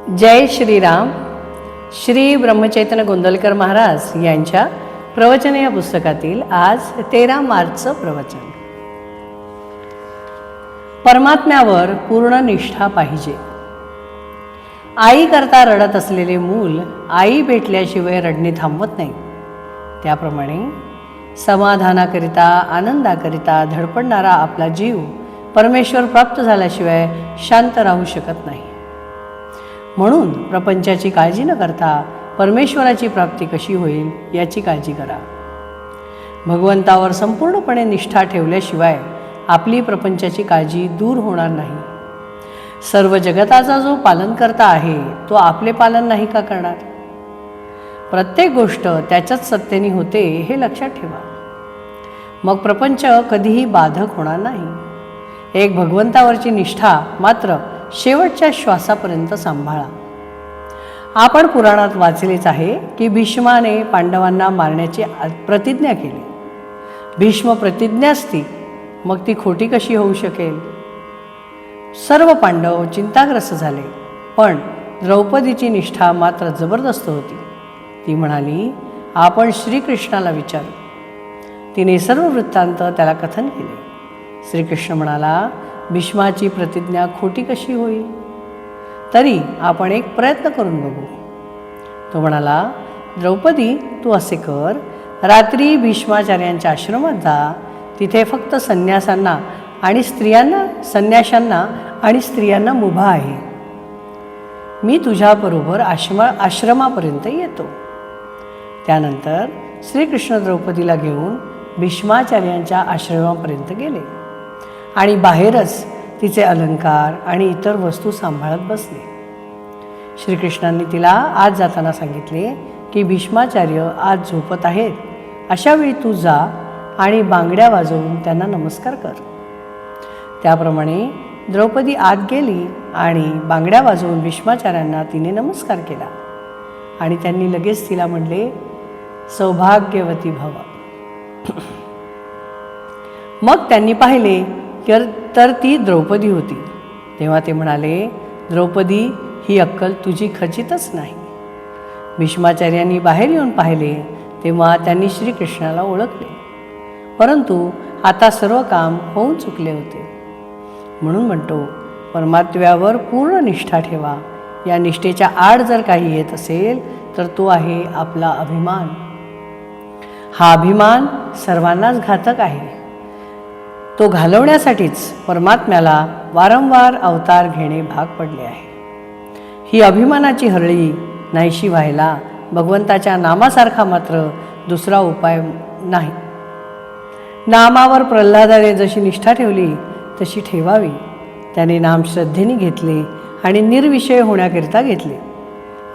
जय श्रीराम. श्री ब्रह्मचैतन्य गोंदलकर महाराज यांच्या प्रवचन या पुस्तकातील आज 13 मार्चचं प्रवचन. परमात्म्यावर पूर्ण निष्ठा पाहिजे. आई करता रडत असलेले मूल आई भेटल्याशिवाय रडणे थांबवत नाही. त्याप्रमाणे समाधानाकरिता आनंदाकरिता धडपडणारा आपला जीव परमेश्वर प्राप्त झाल्याशिवाय शांत राहू शकत नाही. म्हणून प्रपंचाची काळजी न करता परमेश्वराची प्राप्ती कशी होईल याची काळजी करा. भगवंतावर संपूर्णपणे निष्ठा ठेवल्याशिवाय आपली प्रपंचाची काळजी दूर होणार नाही. सर्व जगताचा जो पालनकर्ता आहे तो आपले पालन नाही का करणार? प्रत्येक गोष्ट त्याच्याच सत्तेने होते हे लक्षात ठेवा. मग प्रपंच कधीही बाधक होणार नाही. एक भगवंतावरची निष्ठा मात्र शेवटच्या श्वासापर्यंत सांभाळा. आपण पुराणात वाचलेच आहे की भीष्माने पांडवांना मारण्याची प्रतिज्ञा केली. भीष्म प्रतिज्ञाच ती, मग ती खोटी कशी होऊ शकेल? सर्व पांडव चिंताग्रस्त झाले, पण द्रौपदीची निष्ठा मात्र जबरदस्त होती. ती म्हणाली, आपण श्रीकृष्णाला विचारू. तिने सर्व वृत्तांत त्याला कथन केले. श्रीकृष्ण म्हणाला, भीष्माची प्रतिज्ञा खोटी कशी होईल? तरी आपण एक प्रयत्न करून बघू. तो म्हणाला, द्रौपदी तू असे कर, रात्री भीष्माचार्यांच्या आश्रमात जा. तिथे फक्त संन्याशांना आणि स्त्रियांना मुभा आहे. मी तुझ्याबरोबर आश्रमापर्यंत येतो. त्यानंतर श्रीकृष्ण द्रौपदीला घेऊन भीष्माचार्यांच्या आश्रमापर्यंत गेले आणि बाहेरच तिचे अलंकार आणि इतर वस्तू सांभाळत बसले. श्रीकृष्णांनी तिला आज जाताना सांगितले की भीष्माचार्य आज झोपत आहेत. अशावेळी तू जा आणि बांगड्या वाजवून त्यांना नमस्कार कर. त्याप्रमाणे द्रौपदी आत गेली आणि बांगड्या वाजवून भीष्माचार्यांना तिने नमस्कार केला आणि त्यांनी लगेच तिला म्हणले, सौभाग्यवती भव. मग त्यांनी पाहिले तर ती द्रौपदी होती. तेव्हा ते म्हणाले, द्रौपदी ही अक्कल तुझी खचितच नाही. भीष्माचार्यांनी बाहेर येऊन पाहिले तेव्हा त्यांनी श्रीकृष्णाला ओळखले, परंतु आता सर्व काम होऊन चुकले होते. म्हणून म्हणतो, परमात्म्यावर पूर्ण निष्ठा ठेवा. या निष्ठेच्या आड जर काही येत असेल तर तो आहे आपला अभिमान. हा अभिमान सर्वांनाच घातक आहे. तो घालवण्यासाठीच परमात्म्याला वारंवार अवतार घेणे भाग पडले आहे. ही अभिमानाची हरळी नाहीशी व्हायला भगवंताच्या नामासारखा मात्र दुसरा उपाय नाही. नामावर प्रल्हादाने जशी निष्ठा ठेवली तशी ठेवावी. त्याने नाम श्रद्धेने घेतले आणि निर्विषय होण्याकरिता घेतले.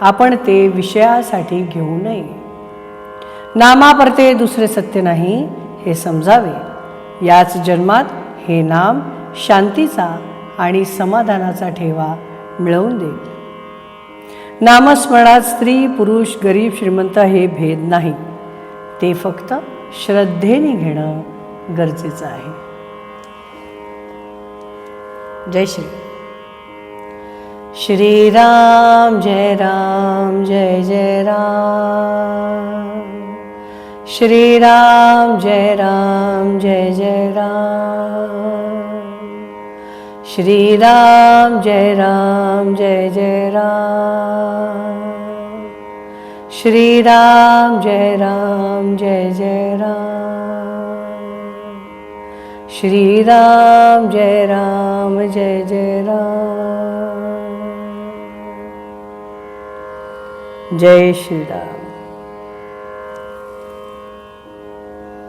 आपण ते विषयासाठी घेऊ नये. नामापरते दुसरे सत्य नाही हे समजावे. याच जन्मात हे नाम शांतीचा आणि समाधानाचा ठेवा मिळवून देईल. नामस्मरणात स्त्री पुरुष गरीब श्रीमंत हे भेद नाही. ते फक्त श्रद्धेने घेणं गरजेचं आहे. जय श्री श्रीराम. जय राम जय जय राम. श्रीराम जय राम जय जय राम. श्रीराम जय राम जय जय राम. श्रीराम जय राम जय जय राम. श्रीराम जय राम जय जय राम. जय श्रीराम.